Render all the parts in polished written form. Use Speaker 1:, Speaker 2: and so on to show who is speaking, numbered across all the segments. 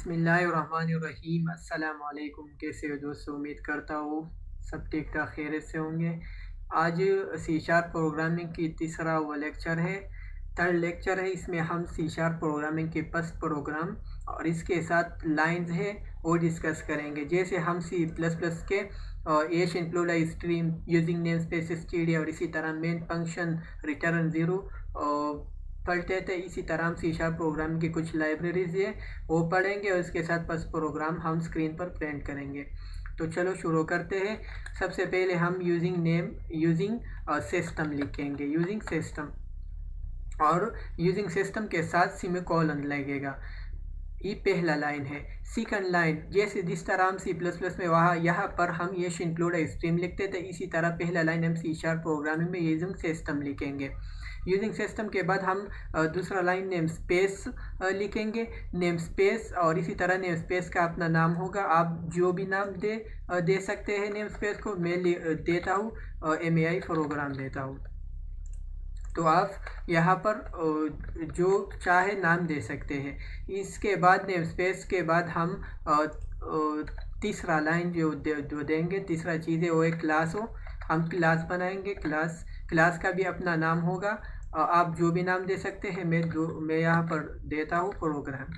Speaker 1: बिस्मिल्लाहिर्रहमानिर्रहीम। अस्सलाम वालेकुम। कैसे हो दोस्तों? उम्मीद करता हूँ सब ठीक ठाक खैरियत से होंगे। आज सी शार्प प्रोग्रामिंग की तीसरा वो लेक्चर है, थर्ड लेक्चर है। इसमें हम सी शार्प प्रोग्रामिंग के फर्स्ट प्रोग्राम और इसके साथ लाइंस है वो डिस्कस करेंगे। जैसे हम सी प्लस प्लस के hash include stream using namespace std और इसी तरह मेन फंक्शन रिटर्न ज़ीरो पढ़ते थे। इसी तरह हम सी शार्प प्रोग्राम की कुछ लाइब्रेरीज है वो पढ़ेंगे और इसके साथ बस प्रोग्राम हम स्क्रीन पर प्रिंट करेंगे। तो चलो शुरू करते हैं। सबसे पहले हम यूजिंग सिस्टम लिखेंगे। यूजिंग सिस्टम और यूजिंग सिस्टम के साथ सेमीकोलन लगेगा। ये पहला लाइन है। सेकंड लाइन जैसे जिस तरह हम सी प्लस प्लस में वहाँ यहाँ पर हम ये इंक्लूड स्ट्रीम लिखते थे, इसी तरह पहला लाइन हम सी शार्प प्रोग्रामिंग में यूजिंग सिस्टम लिखेंगे। यूजिंग सिस्टम के बाद हम दूसरा लाइन नेम स्पेस लिखेंगे। नेम स्पेस और इसी तरह नेम स्पेस का अपना नाम होगा। आप जो भी नाम दे सकते हैं नेम स्पेस को। मैं देता हूँ MAI प्रोग्राम देता हूँ। तो आप यहाँ पर जो चाहे नाम दे सकते हैं। इसके बाद नेम स्पेस के बाद हम तीसरा लाइन जो देंगे, तीसरा चीज़ है वो एक क्लास हो। हम क्लास बनाएंगे। क्लास का भी अपना नाम होगा। आप जो भी नाम दे सकते हैं। मैं यहाँ पर देता हूँ प्रोग्राम।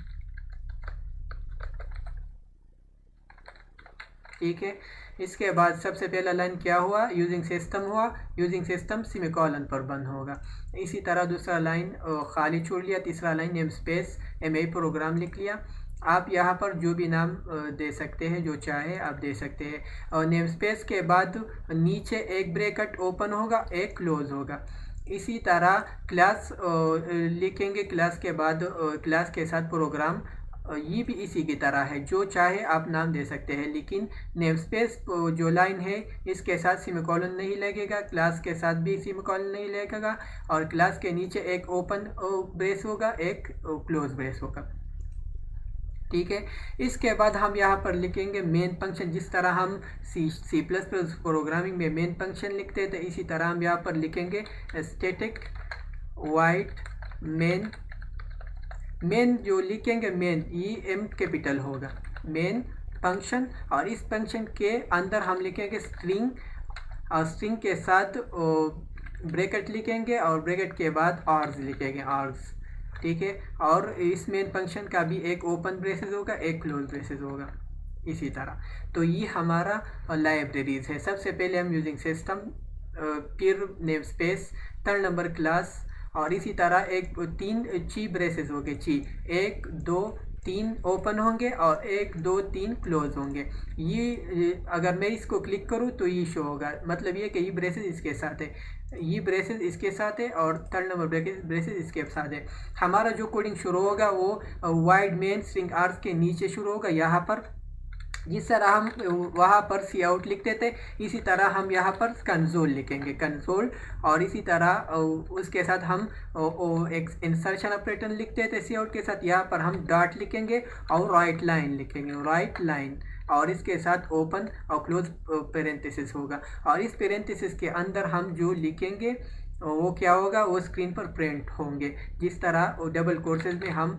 Speaker 1: ठीक है। इसके बाद सबसे पहला लाइन क्या हुआ? यूजिंग सिस्टम हुआ। यूजिंग सिस्टम सेमीकोलन पर बंद होगा। इसी तरह दूसरा लाइन खाली छोड़ लिया। तीसरा line name space MAI program लिख लिया। आप यहाँ पर जो भी नाम दे सकते हैं, जो चाहे आप दे सकते हैं। और नेम स्पेस के बाद नीचे एक ब्रैकेट ओपन होगा, एक क्लोज होगा। इसी तरह क्लास लिखेंगे। क्लास के बाद क्लास के साथ प्रोग्राम ये भी इसी की तरह है। जो चाहे आप नाम दे सकते हैं, लेकिन नेम स्पेस जो लाइन है इसके साथ सेमीकोलन नहीं लगेगा, क्लास के साथ भी सेमीकोलन नहीं लगेगा और क्लास के नीचे एक ओपन ब्रेस होगा, एक क्लोज ब्रेस होगा। ठीक है। इसके बाद हम यहाँ पर लिखेंगे मेन फंक्शन। जिस तरह हम सी प्लस प्लस प्रोग्रामिंग में मेन फंक्शन लिखते थे, इसी तरह हम यहाँ पर लिखेंगे स्टैटिक वाइड मेन। मेन जो लिखेंगे, मेन M कैपिटल होगा, मेन फंक्शन। और इस फंक्शन के अंदर हम लिखेंगे स्ट्रिंग और स्ट्रिंग के साथ ब्रैकेट लिखेंगे और ब्रैकेट के बाद आर्स लिखेंगे, आर्स। ठीक है। और इस मेन फंक्शन का भी एक ओपन ब्रेसेस होगा, एक क्लोज ब्रेसेस होगा, इसी तरह। तो ये हमारा लाइब्रेरीज है। सबसे पहले हम यूजिंग सिस्टम, फिर name space, third number class और इसी तरह एक तीन ची ब्रेसेस होंगे। ची 1 2 3 ओपन होंगे और 1 2 3 क्लोज होंगे। ये अगर मैं इसको क्लिक करूँ तो ये शो होगा। मतलब ये कि ये ब्रेसेस इसके साथ है, ये ब्रेसेस इसके साथ है और थर्ड नंबर ब्रेसेस इसके साथ है। हमारा जो कोडिंग शुरू होगा वो वाइड मेन स्ट्रिंग आर्स के नीचे शुरू होगा, यहाँ पर। जिस तरह हम वहाँ पर सी आउट लिखते थे, इसी तरह हम यहाँ पर कंसोल लिखेंगे, कंसोल। और इसी तरह उसके साथ हम एक इंसर्शन ऑपरेटर लिखते थे सी आउट के साथ। यहाँ पर हम डॉट लिखेंगे और राइट लाइन लिखेंगे, राइट लाइन। और इसके साथ ओपन और क्लोज पेरेंथेसिस होगा। और इस पेरेंथेसिस के अंदर हम जो लिखेंगे वो क्या होगा, वो स्क्रीन पर प्रिंट होंगे। जिस तरह डबल कोर्सेज में हम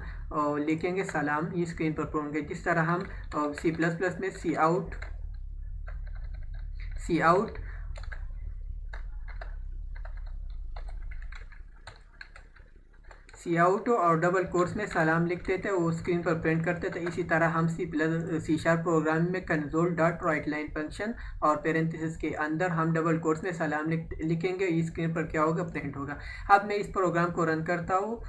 Speaker 1: लिखेंगे सलाम, ये स्क्रीन पर प्रिंट होंगे। जिस तरह हम सी प्लस प्लस में सी आउट और डबल कोर्स में सलाम लिखते थे, वो स्क्रीन पर प्रिंट करते थे। इसी तरह हम सी शार्प प्रोग्राम में console dot write line function और पेरेंथेसिस के अंदर हम डबल कोर्स में सलाम लिखेंगे। इस स्क्रीन पर क्या होगा, प्रिंट होगा। अब मैं इस प्रोग्राम को रन करता हूँ।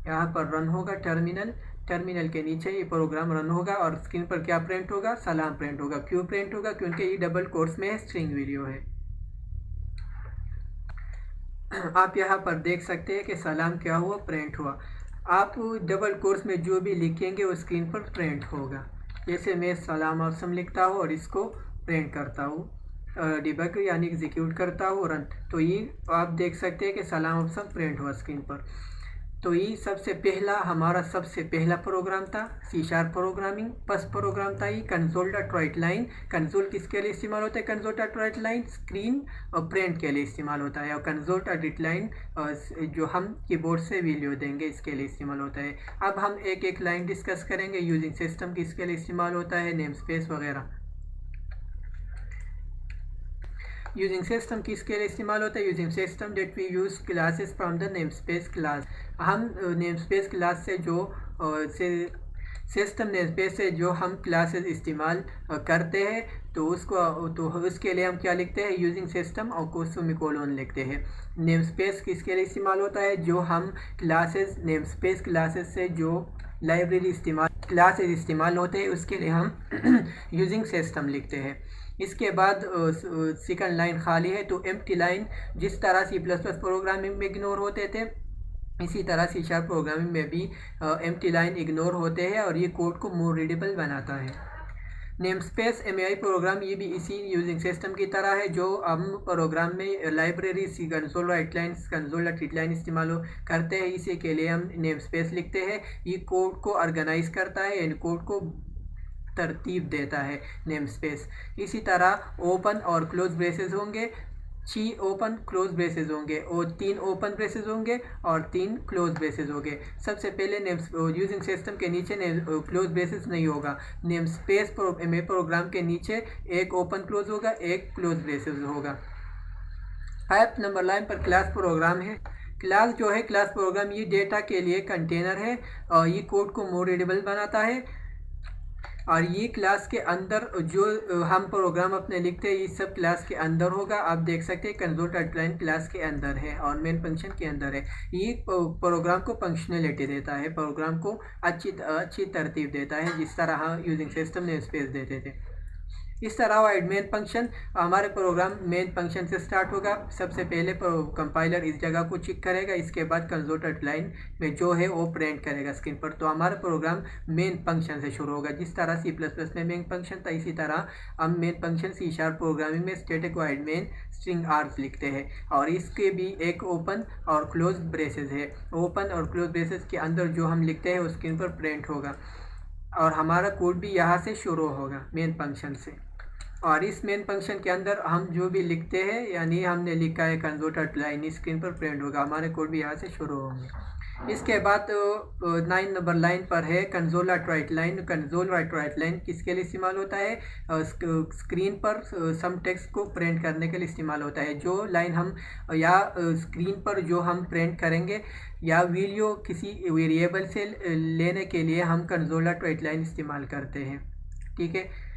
Speaker 1: यहाँ पर रन होगा टर्मिनल के नीचे ये प्रोग्राम रन होगा और स्क्रीन पर क्या प्रिंट होगा, सलाम प्रिंट होगा। क्यों प्रिंट होगा? क्योंकि ये डबल कोर्स में है, स्ट्रिंग वीडियो है। आप यहाँ पर देख सकते हैं कि सलाम क्या हुआ, प्रिंट हुआ। आप डबल कोर्स में जो भी लिखेंगे वो स्क्रीन पर प्रिंट होगा। जैसे मैं सलाम ऑप्शन लिखता हूँ और इसको प्रिंट करता हूँ, डिबग यानी एग्जीक्यूट करता हूँ, रन। तो ये आप देख सकते हैं कि सलाम ऑप्शन प्रिंट हुआ स्क्रीन पर। तो ये सबसे पहला हमारा सबसे पहला प्रोग्राम था C sharp programming. First program था ये console dot write line. Console किसके लिए इस्तेमाल होता है? Console dot write line screen और प्रिंट के लिए इस्तेमाल होता है, और कंसोल डॉट रीड लाइन जो हम कीबोर्ड से वैल्यू देंगे इसके लिए इस्तेमाल होता है। अब हम एक एक लाइन डिस्कस करेंगे। यूजिंग सिस्टम किसके लिए इस्तेमाल होता है, नेम स्पेस वगैरह। यूजिंग सिस्टम किसके लिए इस्तेमाल होता है? Using system that we use classes from the name space class. हम नेम स्पेस क्लास से जो सिस्टम नेम स्पेस से जो हम क्लासेस इस्तेमाल करते हैं तो उसके लिए हम क्या लिखते हैं? यूजिंग सिस्टम और सेमीकोलन लिखते हैं। नेम स्पेस किसके लिए इस्तेमाल होता है? जो हम क्लासेस नेम स्पेस क्लासेस से जो लाइब्रेरी क्लासेस इस्तेमाल होते हैं उसके लिए हम यूजिंग सिस्टम लिखते हैं। इसके बाद सेकंड लाइन खाली है, तो एम्प्टी लाइन जिस तरह सी प्लस प्लस प्रोग्रामिंग में इग्नोर होते थे इसी तरह सी शार्प प्रोग्रामिंग में भी एम्प्टी लाइन इग्नोर होते हैं और ये कोड को मोर रीडेबल बनाता है। नेम स्पेस एमआई प्रोग्राम ये भी इसी यूजिंग सिस्टम की तरह है, जो हम प्रोग्राम में library C console write line console read line इस्तेमाल करते हैं। इसी के लिए हम नेम स्पेस लिखते हैं। ये कोड को ऑर्गेनाइज करता है, इन कोड को तरतीब देता है नेम स्पेस। इसी तरह ओपन और क्लोज ब्रेसेस होंगे, 6 ओपन क्लोज ब्रेसेस होंगे और 3 ओपन ब्रेसेस होंगे और 3 क्लोज ब्रेसेस होंगे। सबसे पहले यूजिंग सिस्टम के नीचे क्लोज ब्रेसेस नहीं होगा। नेम स्पेस में प्रोग्राम के नीचे एक ओपन क्लोज होगा, एक क्लोज ब्रेसेस होगा। 5 नंबर लाइन पर क्लास प्रोग्राम है। क्लास जो है क्लास प्रोग्राम ये डेटा के लिए कंटेनर है और ये कोड को मोर रीडेबल बनाता है। और ये क्लास के अंदर जो हम प्रोग्राम अपने लिखते हैं ये सब क्लास के अंदर होगा। आप देख सकते हैं कंसोल डॉट लाइन क्लास के अंदर है और मेन फंक्शन के अंदर है। ये प्रोग्राम को फंक्शनलिटी देता है, प्रोग्राम को अच्छी तरतीब देता है, जिस तरह हम यूजिंग सिस्टम ने स्पेस देते थे। इस तरह मेन फंक्शन हमारे प्रोग्राम मेन फंक्शन से स्टार्ट होगा। सबसे पहले कंपाइलर इस जगह को चेक करेगा, इसके बाद कंसोल डॉट लाइन में जो है वो प्रिंट करेगा स्क्रीन पर। तो हमारा प्रोग्राम मेन फंक्शन से शुरू होगा। जिस तरह सी प्लस प्लस में मेन फंक्शन था इसी तरह हम main function C sharp programming में static void main string args लिखते हैं और इसके भी एक ओपन और क्लोज ब्रेसेस है। ओपन और क्लोज ब्रेसेस के अंदर जो हम लिखते हैं वो स्क्रीन पर प्रिंट होगा और हमारा कोड भी यहाँ से शुरू होगा मेन फंक्शन से। और इस मेन फंक्शन के अंदर हम जो भी लिखते हैं यानी हमने लिखा है कंसोल डॉट लाइन स्क्रीन पर प्रिंट होगा, हमारे कोड भी यहाँ से शुरू होंगे। इसके बाद 9 नंबर लाइन पर है console dot write line. Console dot write line किसके लिए इस्तेमाल होता है? स्क्रीन पर सम टेक्स्ट को प्रिंट करने के लिए इस्तेमाल होता है। जो लाइन हम या स्क्रीन पर जो हम प्रिंट करेंगे या वीडियो किसी वेरिएबल से लेने के लिए हम कंसोल डॉट राइट लाइन इस्तेमाल करते हैं। ठीक है।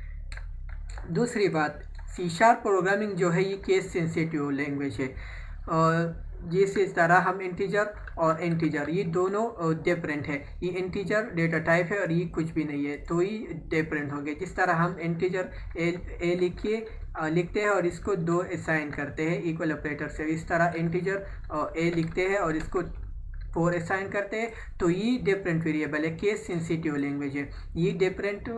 Speaker 1: दूसरी बात, सी शार्प प्रोग्रामिंग जो है ये केस सेंसिटिव लैंग्वेज है और जिस तरह हम इंटीजर और इंटीजर ये दोनों डिफरेंट है। ये इंटीजर डेटा टाइप है और ये कुछ भी नहीं है, तो ये डिफरेंट होंगे। जिस तरह हम इंटीजर ए लिखते हैं और इसको 2 असाइन करते हैं इक्वल ऑपरेटर से, इस तरह इंटीजर ए लिखते हैं और इसको 4 असाइन करते हैं, तो ये डिफरेंट वेरिएबल है, केस सेंसिटिव लैंग्वेज है। ये डिफरेंट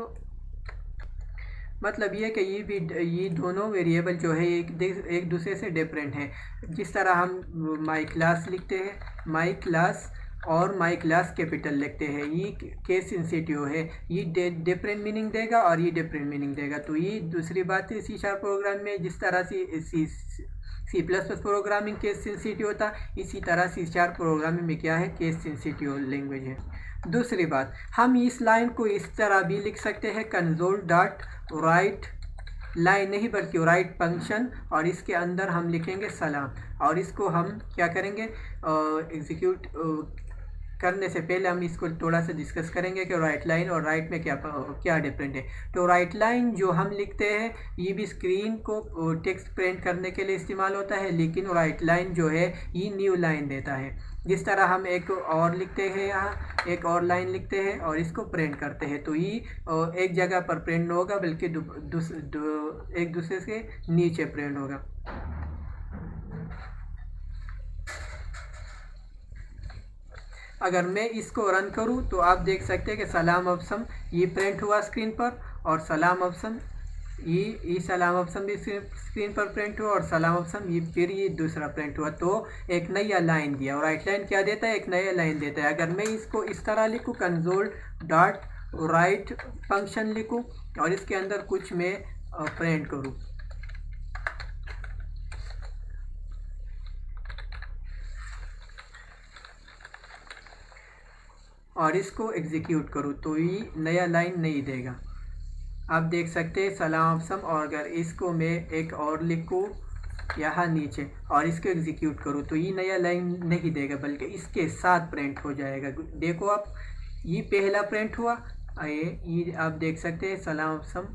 Speaker 1: मतलब ये कि ये दोनों वेरिएबल जो है एक दूसरे से डिफरेंट है। जिस तरह हम माई क्लास लिखते हैं, माई क्लास और माई क्लास कैपिटल लिखते हैं, ये केस सेंसिटिव है, ये डिफरेंट मीनिंग देगा और ये डिफरेंट मीनिंग देगा। तो ये दूसरी बात है सी शार्प प्रोग्राम में। जिस तरह C plus plus programming case sensitive होता, इसी तरह सी शार्प प्रोग्रामिंग में क्या है, केस सेंसिटिव लैंग्वेज है। दूसरी बात, हम इस लाइन को इस तरह भी लिख सकते हैं कंसोल डॉट राइट लाइन नहीं बल्कि राइट फंक्शन और इसके अंदर हम लिखेंगे सलाम और इसको हम क्या करेंगे एग्जीक्यूट करने से पहले हम इसको थोड़ा सा डिस्कस करेंगे कि राइट लाइन और राइट में क्या डिफरेंट है। तो राइट लाइन जो हम लिखते हैं ये भी स्क्रीन को टेक्स्ट प्रिंट करने के लिए इस्तेमाल होता है, लेकिन राइट लाइन जो है ये न्यू लाइन देता है। जिस तरह हम एक और लिखते हैं, यहाँ एक और लाइन लिखते हैं और इसको प्रिंट करते हैं, तो ये एक जगह पर प्रिंट होगा बल्कि एक दूसरे से नीचे प्रिंट होगा। अगर मैं इसको रन करूं तो आप देख सकते हैं कि सलाम ऑप्शन ये प्रिंट हुआ स्क्रीन पर और सलाम ऑप्शन ये सलाम ऑप्शन भी स्क्रीन पर प्रिंट हुआ और सलाम ऑप्शन फिर ये दूसरा प्रिंट हुआ, तो एक नया लाइन दिया। और राइट लाइन क्या देता है? एक नया लाइन देता है। अगर मैं इसको इस तरह लिखूँ, कंसोल डॉट राइट फंक्शन लिखूँ और इसके अंदर कुछ मैं प्रिंट करूँ, और इसको एग्जीक्यूट करूँ, तो ये नया लाइन नहीं देगा। आप देख सकते हैं सलाम ऑप्शन। और अगर इसको मैं एक और लिखूँ यहाँ नीचे और इसको एग्जीक्यूट करूँ, तो ये नया लाइन नहीं देगा, बल्कि इसके साथ प्रिंट हो जाएगा। देखो आप, ये पहला प्रिंट हुआ, ये आप देख सकते हैं सलाम ऑप्शन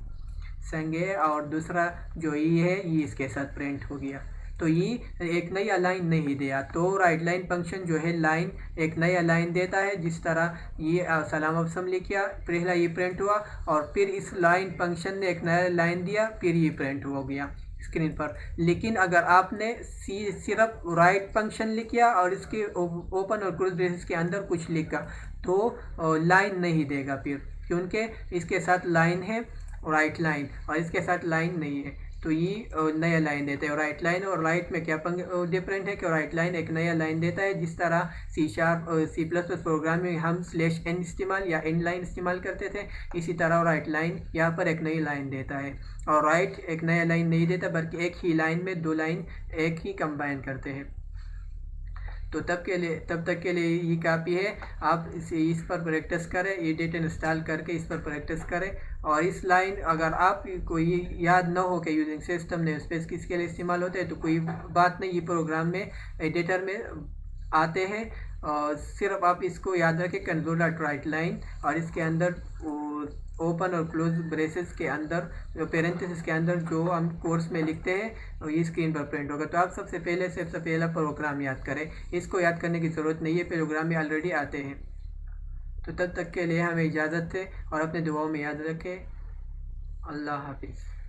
Speaker 1: संगे, और दूसरा जो ये है ये इसके साथ प्रिंट हो गया। तो ये एक नया लाइन नहीं दिया। तो राइट लाइन फंक्शन जो है लाइन एक नया लाइन देता है। जिस तरह ये सलाम ऑप्शन लिखा, पहला ये प्रिंट हुआ और फिर इस लाइन फंक्शन ने एक नया लाइन दिया, फिर ये प्रिंट हो गया स्क्रीन पर। लेकिन अगर आपने सिर्फ राइट फंक्शन लिखा और इसके ओपन और क्लोज ब्रेसेस के अंदर कुछ लिखा, तो लाइन नहीं देगा फिर, क्योंकि इसके साथ लाइन है राइट लाइन और इसके साथ लाइन नहीं है, तो ये नया लाइन देता है। और राइट लाइन और राइट में क्या डिफरेंट है कि राइट लाइन एक नया लाइन देता है। जिस तरह C++ प्रोग्राम में हम /n इस्तेमाल या n लाइन इस्तेमाल करते थे, इसी तरह राइट लाइन यहाँ पर एक नई लाइन देता है। और राइट एक नया लाइन नहीं देता, बल्कि एक ही लाइन में दो लाइन एक ही कंबाइन करते हैं। तो तब तक के लिए ये काफ़ी है। आप इस पर प्रैक्टिस करें, एडिट इंस्टॉल करके इस पर प्रैक्टिस करें। और इस लाइन अगर आप कोई याद ना हो कि यूजिंग सिस्टम नेमस्पेस किसके लिए इस्तेमाल होते हैं, तो कोई बात नहीं, ये प्रोग्राम में एडिटर में आते हैं। और सिर्फ आप इसको याद रखें, कंसोल डॉट राइट लाइन और इसके अंदर ओपन और क्लोज ब्रेसेस के अंदर, पेरेंथेसिस के अंदर जो हम कोर्स में लिखते हैं ये स्क्रीन पर प्रिंट होगा। तो आप सबसे पहला प्रोग्राम याद करें। इसको याद करने की ज़रूरत नहीं है, प्रोग्राम में ऑलरेडी आते हैं। तो तब तक के लिए हमें इजाज़त है और अपने दुआओं में याद रखें। अल्लाह हाफिज़।